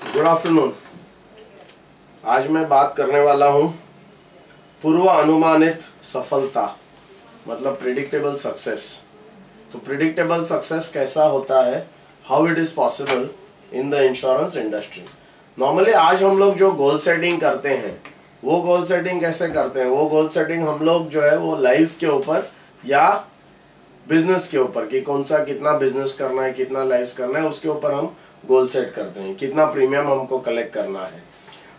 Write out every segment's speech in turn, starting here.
Good afternoon. आज मैं बात करने वाला हूँ पूर्व अनुमानित सफलता, मतलब प्रिडिक्टेबल सक्सेस। तो प्रिडिक्टेबल सक्सेस कैसा होता है, how it is possible in the insurance industry. Normally आज हम लोग जो गोल सेटिंग करते हैं, वो गोल सेटिंग कैसे करते हैं, वो गोल सेटिंग हम लोग जो है वो लाइव्स के ऊपर या बिजनेस के ऊपर कि कौन सा कितना बिजनेस करना है, कितना लाइव्स करना है, उसके ऊपर हम गोल सेट करते हैं, कितना प्रीमियम हमको कलेक्ट करना है।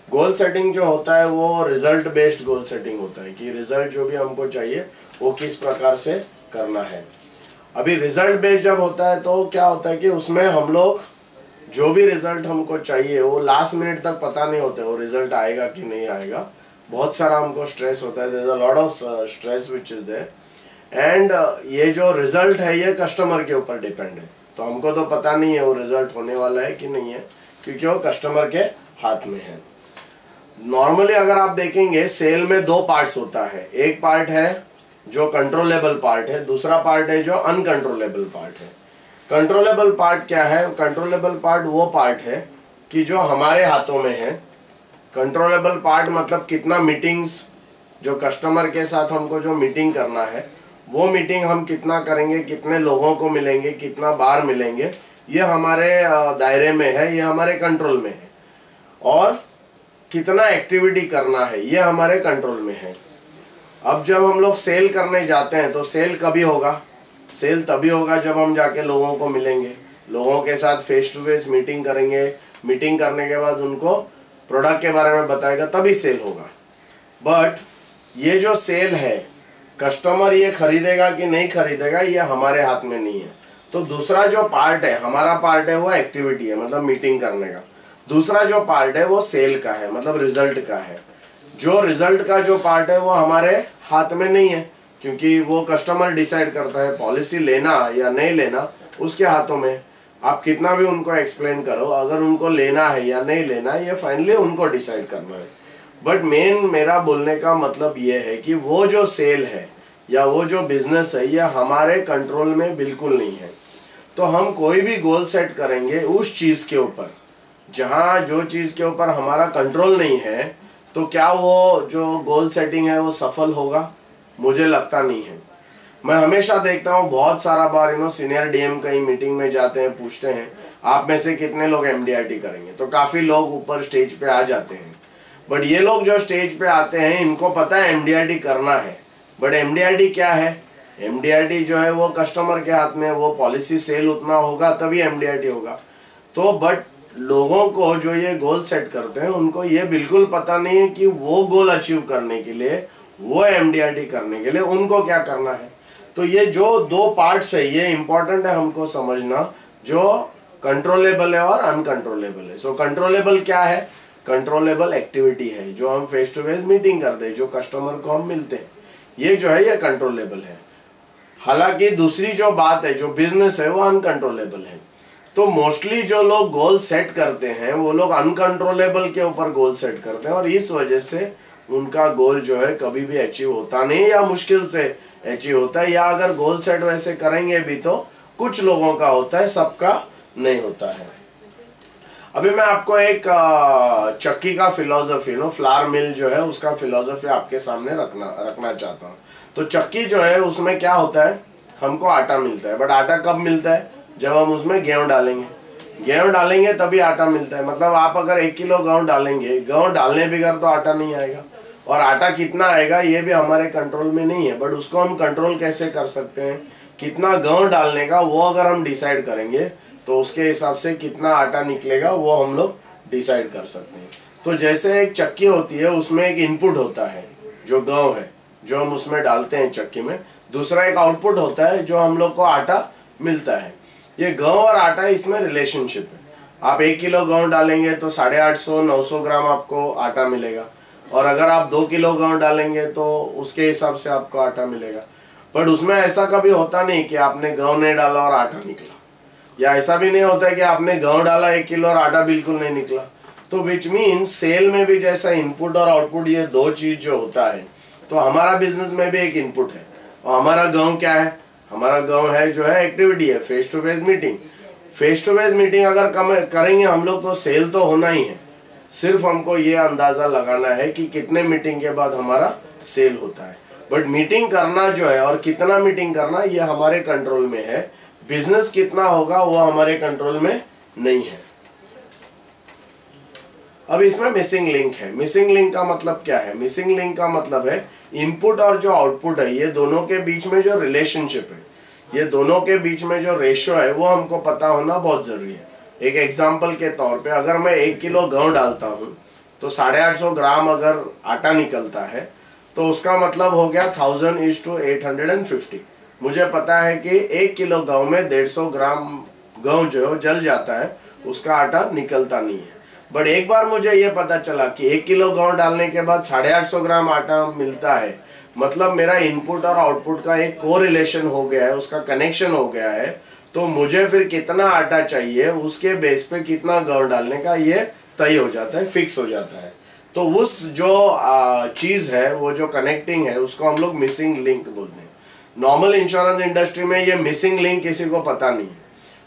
गोल सेटिंग जो होता है वो रिजल्ट बेस्ड गोल सेटिंग होता है कि रिजल्ट जो भी हमको चाहिए वो किस प्रकार से करना है। अभी रिजल्ट बेस्ड जब होता है तो क्या होता है कि उसमें हम लोग जो भी रिजल्ट हमको चाहिए वो लास्ट मिनट तक पता नहीं होता है वो रिजल्ट आएगा कि नहीं आएगा। बहुत सारा हमको स्ट्रेस होता है, there is a lot of stress which is there. And ये जो रिजल्ट है ये कस्टमर के ऊपर डिपेंड है, तो हमको तो पता नहीं है वो रिजल्ट होने वाला है कि नहीं है, क्योंकि वो कस्टमर के हाथ में है। नॉर्मली अगर आप देखेंगे सेल में दो पार्ट्स होता है, एक पार्ट है जो कंट्रोलेबल पार्ट है, दूसरा पार्ट है जो अनकंट्रोलेबल पार्ट है। कंट्रोलेबल पार्ट क्या है? कंट्रोलेबल पार्ट वो पार्ट है कि जो हमारे हाथों में है। कंट्रोलेबल पार्ट मतलब कितना मीटिंग्स, जो कस्टमर के साथ हमको जो मीटिंग करना है वो मीटिंग हम कितना करेंगे, कितने लोगों को मिलेंगे, कितना बार मिलेंगे, ये हमारे दायरे में है, ये हमारे कंट्रोल में है। और कितना एक्टिविटी करना है ये हमारे कंट्रोल में है। अब जब हम लोग सेल करने जाते हैं तो सेल कभी होगा? सेल तभी होगा जब हम जाके लोगों को मिलेंगे, लोगों के साथ फेस टू फेस मीटिंग करेंगे। मीटिंग करने के बाद उनको प्रोडक्ट के बारे में बताएगा, तभी सेल होगा। बट ये जो सेल है, कस्टमर ये खरीदेगा कि नहीं खरीदेगा ये हमारे हाथ में नहीं है। तो दूसरा जो पार्ट है, हमारा पार्ट है वो एक्टिविटी है, मतलब मीटिंग करने का। दूसरा जो पार्ट है वो सेल का है, मतलब रिजल्ट का है। जो रिजल्ट का जो पार्ट है वो हमारे हाथ में नहीं है, क्योंकि वो कस्टमर डिसाइड करता है। पॉलिसी लेना या नहीं लेना उसके हाथों में। आप कितना भी उनको एक्सप्लेन करो, अगर उनको लेना है या नहीं लेना ये फाइनली उनको डिसाइड करना है। बट मेन मेरा बोलने का मतलब ये है कि वो जो सेल है या वो जो बिजनेस है ये हमारे कंट्रोल में बिल्कुल नहीं है। तो हम कोई भी गोल सेट करेंगे उस चीज़ के ऊपर, जहाँ जो चीज़ के ऊपर हमारा कंट्रोल नहीं है, तो क्या वो जो गोल सेटिंग है वो सफल होगा? मुझे लगता नहीं है। मैं हमेशा देखता हूँ, बहुत सारा बार सीनियर डीएम कहीं मीटिंग में जाते हैं, पूछते हैं आप में से कितने लोग एमडीआरटी करेंगे, तो काफ़ी लोग ऊपर स्टेज पे आ जाते हैं। बट ये लोग जो स्टेज पे आते हैं इनको पता है एमडीआरटी करना है। बट एमडीआरटी क्या है? एमडीआरटी जो है वो कस्टमर के हाथ में, वो पॉलिसी सेल उतना होगा तभी एमडीआरटी होगा। तो बट लोगों को जो ये गोल सेट करते हैं उनको ये बिल्कुल पता नहीं है कि वो गोल अचीव करने के लिए, वो एमडीआरटी करने के लिए उनको क्या करना है। तो ये जो दो पार्ट्स है ये इंपॉर्टेंट है हमको समझना, जो कंट्रोलेबल है और अनकंट्रोलेबल है। सो कंट्रोलेबल क्या है? कंट्रोलेबल एक्टिविटी है, जो हम फेस टू फेस मीटिंग करते हैं, जो कस्टमर को हम मिलते हैं, ये जो है ये कंट्रोलेबल है। हालांकि दूसरी जो बात है, जो बिजनेस है, वो अनकंट्रोलेबल है। तो मोस्टली जो लोग गोल सेट करते हैं वो लोग अनकंट्रोलेबल के ऊपर गोल सेट करते हैं, और इस वजह से उनका गोल जो है कभी भी अचीव होता नहीं या मुश्किल से अचीव होता है। या अगर गोल सेट वैसे करेंगे भी तो कुछ लोगों का होता है, सबका नहीं होता है। अभी मैं आपको एक चक्की का फिलॉसफी, फ्लावर मिल जो है उसका फिलॉसफी आपके सामने रखना चाहता हूँ। तो चक्की जो है उसमें क्या होता है, हमको आटा मिलता है। बट आटा कब मिलता है? जब हम उसमें गेहूँ डालेंगे। गेहूँ डालेंगे तभी आटा मिलता है। मतलब आप अगर 1 किलो गेहूँ डालेंगे, गेहूँ डालने बगैर तो आटा नहीं आएगा। और आटा कितना आएगा ये भी हमारे कंट्रोल में नहीं है। बट उसको हम कंट्रोल कैसे कर सकते हैं? कितना गेहूँ डालने का वो अगर हम डिसाइड करेंगे तो उसके हिसाब से कितना आटा निकलेगा वो हम लोग डिसाइड कर सकते हैं। तो जैसे एक चक्की होती है, उसमें एक इनपुट होता है जो गेहूँ है, जो हम उसमें डालते हैं चक्की में। दूसरा एक आउटपुट होता है जो हम लोग को आटा मिलता है। ये गेहूँ और आटा, इसमें रिलेशनशिप है। आप 1 किलो गेहूँ डालेंगे तो 850-900 ग्राम आपको आटा मिलेगा, और अगर आप 2 किलो गेहूँ डालेंगे तो उसके हिसाब से आपको आटा मिलेगा। बट उसमें ऐसा कभी होता नहीं कि आपने गेहूँ नहीं डाला और आटा निकला, या ऐसा भी नहीं होता है कि आपने गेहूँ डाला 1 किलो और आटा बिल्कुल नहीं निकला। तो विच मीन्स सेल में भी जैसा इनपुट और आउटपुट ये दो चीज जो होता है, तो हमारा बिजनेस में भी एक इनपुट है। और हमारा गेहूँ क्या है? हमारा गाँव है जो है एक्टिविटी है, face to face meeting. Face to face meeting अगर करेंगे हम लोग तो सेल तो होना ही है। सिर्फ हमको ये अंदाज़ा लगाना है कि कितने मीटिंग के बाद हमारा सेल होता है। बट मीटिंग करना जो है और कितना मीटिंग करना ये हमारे कंट्रोल में है। बिजनेस कितना होगा वो हमारे कंट्रोल में नहीं है। अब इसमें मिसिंग लिंक है। मिसिंग लिंक का मतलब क्या है? मिसिंग लिंक का मतलब है इनपुट और जो आउटपुट है ये दोनों के बीच में जो रिलेशनशिप है, ये दोनों के बीच में जो रेशियो है वो हमको पता होना बहुत जरूरी है। एक एग्जांपल के तौर पे अगर मैं 1 किलो गेहूं डालता हूँ तो 850 ग्राम अगर आटा निकलता है तो उसका मतलब हो गया 1000:850। मुझे पता है कि 1 किलो गेहूं में 150 ग्राम गेहूं जो है जल जाता है, उसका आटा निकलता नहीं है। बट एक बार मुझे ये पता चला कि 1 किलो गेहूं डालने के बाद 850 ग्राम आटा मिलता है, मतलब मेरा इनपुट और आउटपुट का एक कोरिलेशन हो गया है, उसका कनेक्शन हो गया है। तो मुझे फिर कितना आटा चाहिए उसके बेस पे कितना गेहूं डालने का ये तय हो जाता है, फिक्स हो जाता है। तो उस जो चीज़ है वो जो कनेक्टिंग है उसको हम लोग मिसिंग लिंक बोलते हैं। नॉर्मल इंश्योरेंस इंडस्ट्री में ये मिसिंग लिंक किसी को पता नहीं है,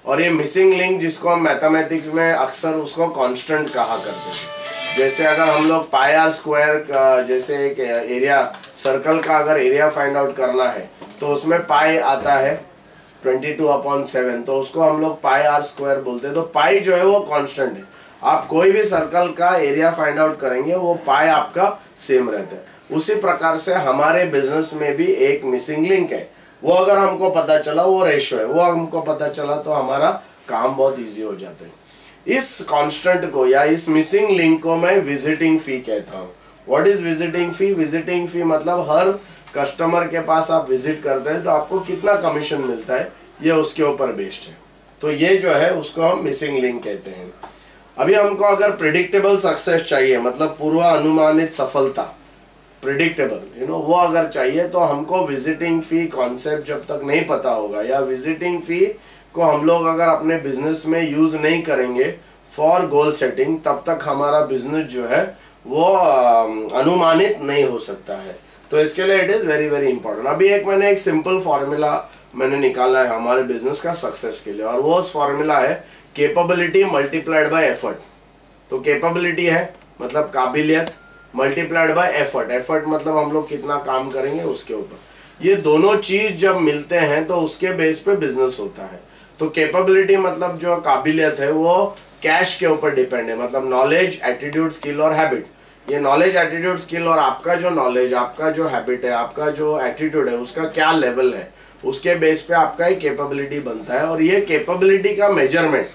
और ये मिसिंग लिंक जिसको हम मैथमेटिक्स में अक्सर उसको कांस्टेंट कहा करते हैं। जैसे अगर हम लोग पाई आर स्क्वायर, जैसे एक एरिया सर्कल का अगर एरिया फाइंड आउट करना है तो उसमें पाई आता है 22/7, तो उसको हम लोग पाई आर स्क्वायर बोलते हैं। तो पाई जो है वो कांस्टेंट है। आप कोई भी सर्कल का एरिया फाइंड आउट करेंगे वो पाई आपका सेम रहता है। उसी प्रकार से हमारे बिजनेस में भी एक मिसिंग लिंक है। वो अगर हमको पता चला, वो रेशियो है, वो हमको पता चला तो हमारा काम बहुत इजी हो जाता है। इस कांस्टेंट को या इस मिसिंग लिंक को मैं विजिटिंग फी कहता हूँ। What is visiting fee? Visiting fee मतलब हर कस्टमर के पास आप विजिट करते हैं तो आपको कितना कमीशन मिलता है, ये उसके ऊपर बेस्ड है। तो ये जो है उसको हम मिसिंग लिंक कहते हैं। अभी हमको अगर प्रिडिक्टेबल सक्सेस चाहिए, मतलब पूर्व अनुमानित सफलता, प्रिडिक्टेबल वो अगर चाहिए तो हमको विजिटिंग फी कॉन्सेप्ट जब तक नहीं पता होगा, या विजिटिंग फी को हम लोग अगर अपने बिजनेस में यूज नहीं करेंगे फॉर गोल सेटिंग, तब तक हमारा बिजनेस जो है वो अनुमानित नहीं हो सकता है। तो इसके लिए it is very very important. अभी मैंने एक सिंपल फॉर्मूला मैंने निकाला है हमारे बिजनेस का सक्सेस के लिए, और वो फॉर्मूला है कैपेबिलिटी मल्टीप्लाइड बाय एफर्ट। तो कैपेबिलिटी है मतलब काबिलियत, मल्टीप्लाइड बाय एफर्ट। एफर्ट मतलब हम लोग कितना काम करेंगे उसके ऊपर। ये दोनों चीज जब मिलते हैं तो उसके बेस पे बिजनेस होता है। तो कैपेबिलिटी मतलब जो काबिलियत है वो कैश के ऊपर डिपेंड है, मतलब नॉलेज, एटीट्यूड, स्किल और हैबिट। ये नॉलेज, एटीट्यूड, स्किल और आपका जो नॉलेज, आपका जो हैबिट है, आपका जो एटीट्यूड है, उसका क्या लेवल है, उसके बेस पे आपका एक कैपेबिलिटी बनता है। और ये कैपेबिलिटी का मेजरमेंट,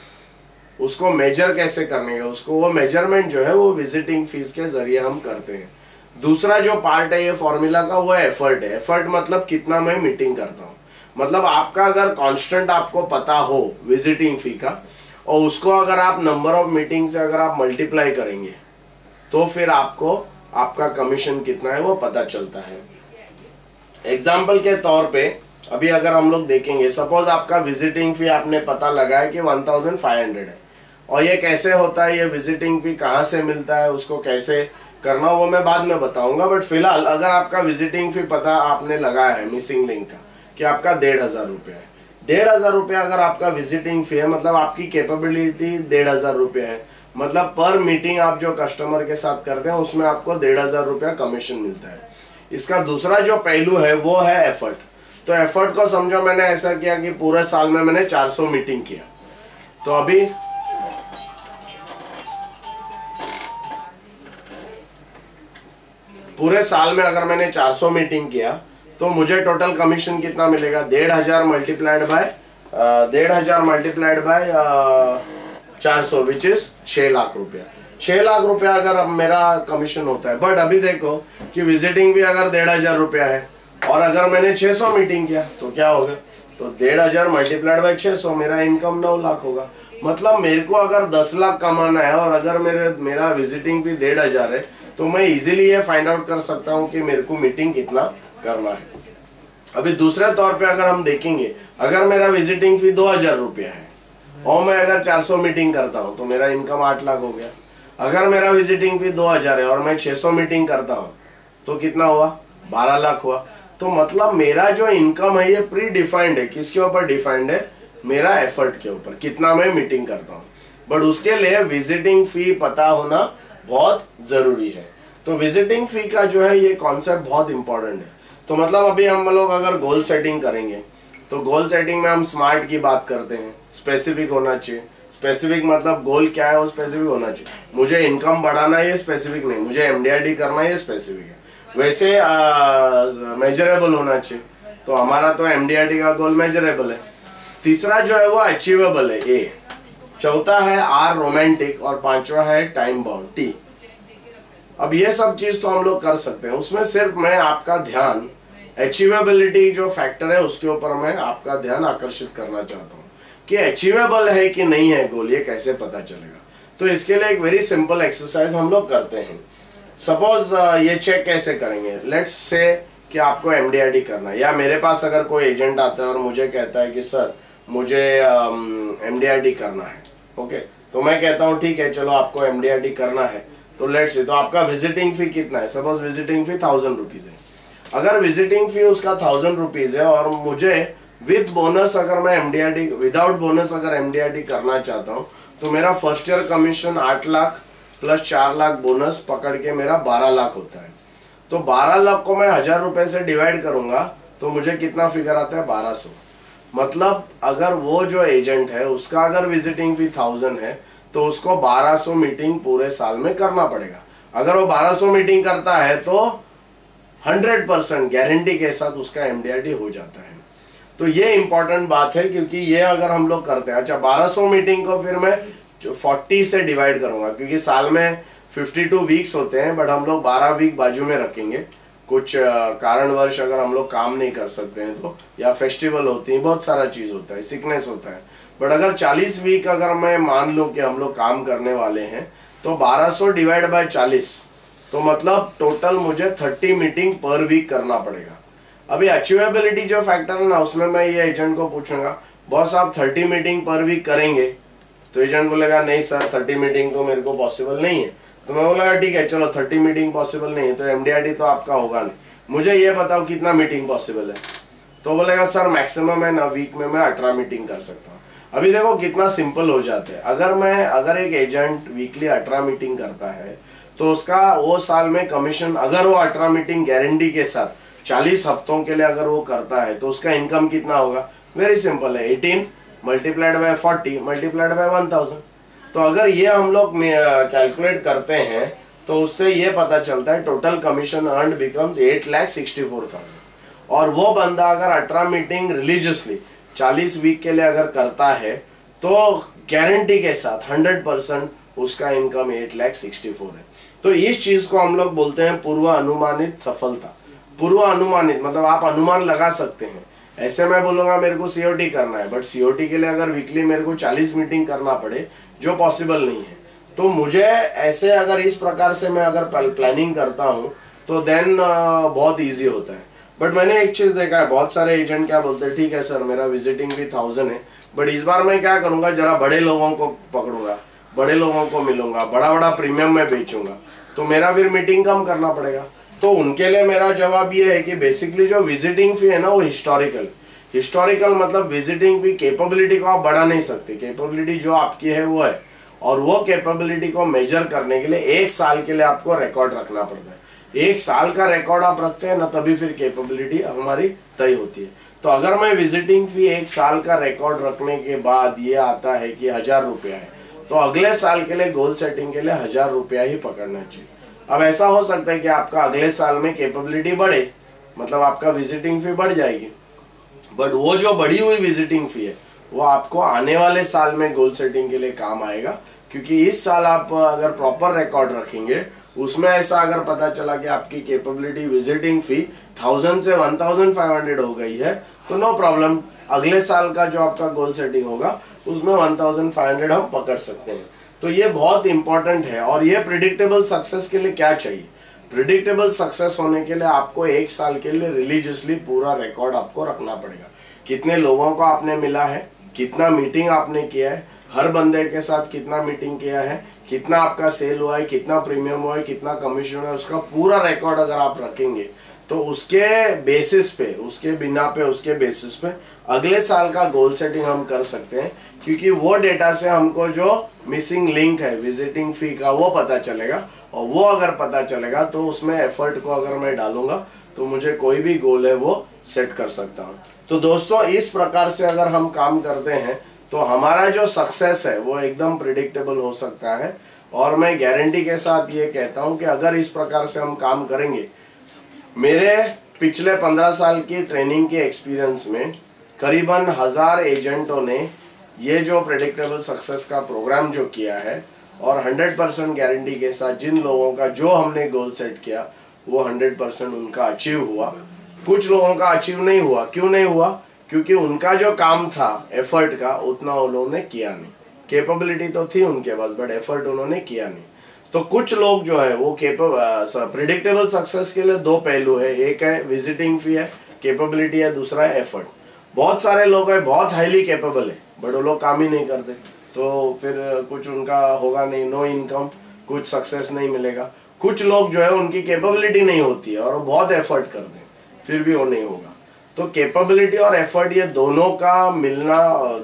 उसको मेजर कैसे करने का, उसको वो मेजरमेंट जो है वो विजिटिंग फीस के जरिए हम करते हैं। दूसरा जो पार्ट है ये फॉर्मूला का वो एफर्ट है। एफर्ट मतलब कितना मैं मीटिंग करता हूँ। मतलब आपका अगर कांस्टेंट आपको पता हो विजिटिंग फी का, और उसको अगर आप नंबर ऑफ मीटिंग से अगर आप मल्टीप्लाई करेंगे तो फिर आपको आपका कमीशन कितना है वो पता चलता है। एग्जाम्पल के तौर पे अभी अगर हम लोग देखेंगे, सपोज आपका विजिटिंग फी आपने पता लगाया कि 1500 है, और ये कैसे होता है, ये विजिटिंग फी कहाँ से मिलता है, उसको कैसे करना वो मैं बाद में बताऊंगा। बट फिलहाल अगर आपका विजिटिंग फी पता आपने लगाया है मिसिंग लिंक का कि आपका 1500 रुपये है, 1500 रुपये अगर आपका विजिटिंग फी है, मतलब आपकी कैपेबिलिटी 1500 रुपये है, मतलब पर मीटिंग आप जो कस्टमर के साथ करते हैं उसमें आपको 1500 रुपया कमीशन मिलता है। इसका दूसरा जो पहलू है वो है एफर्ट। तो एफर्ट को समझो, मैंने ऐसा किया कि पूरे साल में मैंने 400 मीटिंग किया, तो अभी पूरे साल में अगर मैंने 400 मीटिंग किया तो मुझे टोटल कमीशन कितना मिलेगा, 1500 multiplied by 400 which is 6 lakh रुपया। 6 लाख रुपया अगर अब मेरा कमीशन होता है। बट अभी देखो कि विजिटिंग भी अगर 1500 रुपया है और अगर मैंने 600 मीटिंग किया तो क्या होगा, तो 1500 मल्टीप्लाइड बाय 600, मेरा इनकम 9 लाख होगा। मतलब मेरे को अगर 10 लाख कमाना है और अगर मेरा विजिटिंग फी 1500 है तो मैं इजीली ये फाइंड आउट कर सकता हूँ कि मेरे को मीटिंग कितना करना है। अभी दूसरे तौर पे अगर हम देखेंगे, अगर मेरा विजिटिंग फी 2000 रुपया है और मैं अगर 400 मीटिंग करता हूँ तो मेरा इनकम 8 लाख हो गया। अगर मेरा विजिटिंग फी 2000 है और मैं 600 मीटिंग करता हूँ तो कितना हुआ, 12 लाख हुआ। तो मतलब मेरा जो इनकम है ये प्री डिफाइंड है। किसके ऊपर डिफाइंड है? मेरा एफर्ट के ऊपर, कितना मैं मीटिंग करता हूँ। बट उसके लिए विजिटिंग फी पता होना बहुत जरूरी है। तो विजिटिंग फी का जो है ये कॉन्सेप्ट बहुत इंपॉर्टेंट है। तो मतलब अभी हम लोग अगर गोल सेटिंग करेंगे तो गोल सेटिंग में हम स्मार्ट की बात करते हैं, स्पेसिफिक होना चाहिए। स्पेसिफिक मतलब गोल क्या है वो स्पेसिफिक होना चाहिए। मुझे इनकम बढ़ाना है ये स्पेसिफिक नहीं, मुझे एमडीआरडी करना है ये स्पेसिफिक है। वैसे मेजरेबल होना चाहिए, तो हमारा तो एमडीआरडी का गोल मेजरेबल है। तीसरा जो है वो अचीवेबल है, ए। चौथा है आर रोमांटिक, और पांचवा है टाइम बाउंड, टी। अब ये सब चीज तो हम लोग कर सकते हैं। उसमें सिर्फ मैं आपका ध्यान अचीवेबिलिटी जो फैक्टर है उसके ऊपर मैं आपका ध्यान आकर्षित करना चाहता हूँ कि अचीवेबल है कि नहीं है गोल, ये कैसे पता चलेगा। तो इसके लिए एक वेरी सिंपल एक्सरसाइज हम लोग करते हैं। सपोज ये चेक कैसे करेंगे, लेट्स से कि आपको एमडीआरडी करना है, या मेरे पास अगर कोई एजेंट आता है और मुझे कहता है कि सर मुझे एमडीआरडी करना है, ओके, तो मैं कहता हूँ ठीक है चलो आपको एमडीआरडी करना है, तो लेट्स से तो आपका विजिटिंग फी कितना है? सपोज विजिटिंग फी 1000 रुपीज है। अगर विजिटिंग फी उसका 1000 रुपीज है और मुझे विद बोनस अगर मैं एमडीआरडी, विदाउट बोनस अगर एमडीआरडी करना चाहता हूँ, तो मेरा first year commission 8 lakh plus 4 lakh bonus पकड़ के मेरा 12 लाख होता है। तो 12 लाख को मैं 1000 रुपए से डिवाइड करूंगा तो मुझे कितना फिगर आता है? 1200। मतलब अगर वो जो एजेंट है उसका अगर विजिटिंग फी 1000 है तो उसको 1200 मीटिंग पूरे साल में करना पड़ेगा। अगर वो 1200 मीटिंग करता है तो 100% गारंटी के साथ उसका एमडीआरडी हो जाता है। तो ये इंपॉर्टेंट बात है, क्योंकि ये अगर हम लोग करते हैं, अच्छा 1200 मीटिंग को फिर मैं 40 से डिवाइड करूंगा, क्योंकि साल में 52 वीक्स होते हैं, बट हम लोग 12 वीक बाजू में रखेंगे। कुछ कारणवश अगर हम लोग काम नहीं कर सकते हैं तो, या फेस्टिवल होती है, बहुत सारा चीज़ होता है, सिकनेस होता है। बट अगर 40 वीक अगर मैं मान लूँ कि हम लोग काम करने वाले हैं, तो 1200 डिवाइड बाय 40, तो मतलब टोटल मुझे 30 मीटिंग पर वीक करना पड़ेगा। अभी अचीवेबिलिटी जो फैक्टर है ना, उसमें मैं ये एजेंट को पूछूंगा बॉस आप 30 मीटिंग पर वीक करेंगे? तो एजेंट बोलेगा नहीं सर 30 मीटिंग तो मेरे को पॉसिबल नहीं है। तो मैं बोला ठीक है चलो 30 मीटिंग पॉसिबल नहीं है तो एमडीआरडी तो आपका होगा नहीं, मुझे ये बताओ कितना मीटिंग पॉसिबल है? तो बोलेगा सर मैक्सिमम है ना वीक में मैं 18 मीटिंग कर सकता हूँ। अभी देखो कितना सिंपल हो जाता है। अगर एक एजेंट वीकली 18 मीटिंग करता है तो उसका वो साल में कमीशन, अगर वो 18 मीटिंग गारंटी के साथ 40 हफ्तों के लिए अगर वो करता है तो उसका इनकम कितना होगा? वेरी सिंपल है, 18 मल्टीप्लाइड बाय 40 मल्टीप्लाइड बाय 1000। तो अगर ये हम लोग कैलकुलेट करते हैं तो उससे ये पता चलता है टोटल कमीशन अर्न्ड बिकम्स 8,64,000। और वो बंदा अगर 18 मीटिंग रिलीजियसली 40 वीक के लिए अगर करता है तो गारंटी के साथ 100% उसका इनकम 8,64,000 है। तो इस चीज को हम लोग बोलते हैं पूर्व अनुमानित सफलता। पूर्व अनुमानित मतलब आप अनुमान लगा सकते हैं। ऐसे मैं बोलूंगा मेरे को सीओटी करना है, बट सीओटी के लिए अगर वीकली मेरे को 40 मीटिंग करना पड़े जो पॉसिबल नहीं है, तो मुझे ऐसे अगर इस प्रकार से मैं अगर प्लानिंग करता हूँ तो देन बहुत इजी होता है। बट मैंने एक चीज़ देखा है, बहुत सारे एजेंट क्या बोलते हैं ठीक है सर मेरा विजिटिंग भी 1000 है, बट इस बार मैं क्या करूँगा जरा बड़े लोगों को पकड़ूंगा, बड़े लोगों को मिलूंगा, बड़ा बड़ा प्रीमियम में बेचूंगा, तो मेरा फिर मीटिंग कम करना पड़ेगा। तो उनके लिए मेरा जवाब ये है कि बेसिकली जो विजिटिंग फी है ना वो हिस्टोरिकल मतलब विजिटिंग फी कैपेबिलिटी को आप बढ़ा नहीं सकते। कैपेबिलिटी जो आपकी है वो है, और वो कैपेबिलिटी को मेजर करने के लिए 1 साल के लिए आपको रिकॉर्ड रखना पड़ता है। 1 साल का रिकॉर्ड आप रखते हैं ना तभी फिर कैपेबिलिटी हमारी तय होती है। तो अगर मैं विजिटिंग फी 1 साल का रिकॉर्ड रखने के बाद ये आता है कि 1000 रुपया है, तो अगले साल के लिए गोल सेटिंग के लिए 1000 रुपया ही पकड़ना चाहिए। अब ऐसा हो सकता है कि आपका अगले साल में कैपेबिलिटी बढ़े, मतलब आपका विजिटिंग फी बढ़ जाएगी, बट वो जो बढ़ी हुई विजिटिंग फी है वो आपको आने वाले साल में गोल सेटिंग के लिए काम आएगा। क्योंकि इस साल आप अगर प्रॉपर रिकॉर्ड रखेंगे, उसमें ऐसा अगर पता चला कि आपकी कैपेबिलिटी विजिटिंग फी 1000 से 1500 हो गई है, तो नो प्रॉब्लम, अगले साल का जो आपका गोल सेटिंग होगा उसमें 1500 हम पकड़ सकते हैं। तो ये बहुत इंपॉर्टेंट है। और ये प्रिडिक्टेबल सक्सेस के लिए क्या चाहिए? प्रिडिक्टेबल सक्सेस होने के लिए आपको 1 साल के लिए रिलीजियसली पूरा रिकॉर्ड आपको रखना पड़ेगा। कितने लोगों को आपने मिला है, कितना मीटिंग आपने किया है, हर बंदे के साथ कितना मीटिंग किया है, कितना आपका सेल हुआ है, कितना प्रीमियम हुआ है, कितना कमीशन हुआ है, उसका पूरा रिकॉर्ड अगर आप रखेंगे तो उसके बेसिस पे, उसके बिना पे, उसके बेसिस पे अगले साल का गोल सेटिंग हम कर सकते हैं, क्योंकि वो डेटा से हमको जो मिसिंग लिंक है विजिटिंग फी का वो पता चलेगा, और वो अगर पता चलेगा तो उसमें एफर्ट को अगर मैं डालूंगा तो मुझे कोई भी गोल है वो सेट कर सकता हूँ। तो दोस्तों इस प्रकार से अगर हम काम करते हैं तो हमारा जो सक्सेस है वो एकदम प्रिडिक्टेबल हो सकता है। और मैं गारंटी के साथ ये कहता हूँ कि अगर इस प्रकार से हम काम करेंगे, मेरे पिछले 15 साल की ट्रेनिंग के एक्सपीरियंस में करीबन 1000 एजेंटों ने ये जो प्रेडिक्टेबल सक्सेस का प्रोग्राम जो किया है, और 100% गारंटी के साथ जिन लोगों का जो हमने गोल सेट किया वो 100% उनका अचीव हुआ। कुछ लोगों का अचीव नहीं हुआ। क्यों नहीं हुआ? क्योंकि उनका जो काम था एफर्ट का उतना उन्होंने किया नहीं। कैपेबिलिटी तो थी उनके पास, बट एफर्ट उन्होंने किया नहीं। तो कुछ लोग जो है वो प्रिडिक्टेबल सक्सेस के लिए दो पहलू है, एक है विजिटिंग फी है, कैपेबिलिटी है, दूसरा है एफर्ट। बहुत सारे लोग है बहुत हाईली कैपेबल है बट वो लोग काम ही नहीं करते, तो फिर कुछ उनका होगा नहीं, नो इनकम, कुछ सक्सेस नहीं मिलेगा। कुछ लोग जो है उनकी कैपेबिलिटी नहीं होती है और वो बहुत एफर्ट कर दें फिर भी वो नहीं होगा। तो कैपेबिलिटी और एफर्ट ये दोनों का मिलना,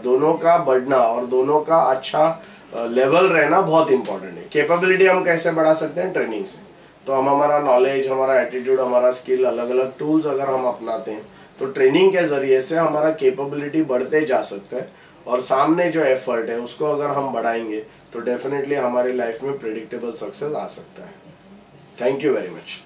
दोनों का बढ़ना और दोनों का अच्छा लेवल रहना बहुत इंपॉर्टेंट है। कैपेबिलिटी हम कैसे बढ़ा सकते हैं? ट्रेनिंग से। तो हम हमारा नॉलेज, हमारा एटीट्यूड, हमारा स्किल, अलग अलग टूल्स अगर हम अपनाते हैं तो ट्रेनिंग के ज़रिए से हमारा कैपेबिलिटी बढ़ते जा सकता है, और सामने जो एफर्ट है उसको अगर हम बढ़ाएंगे तो डेफिनेटली हमारी लाइफ में प्रेडिक्टेबल सक्सेस आ सकता है। Thank you very much.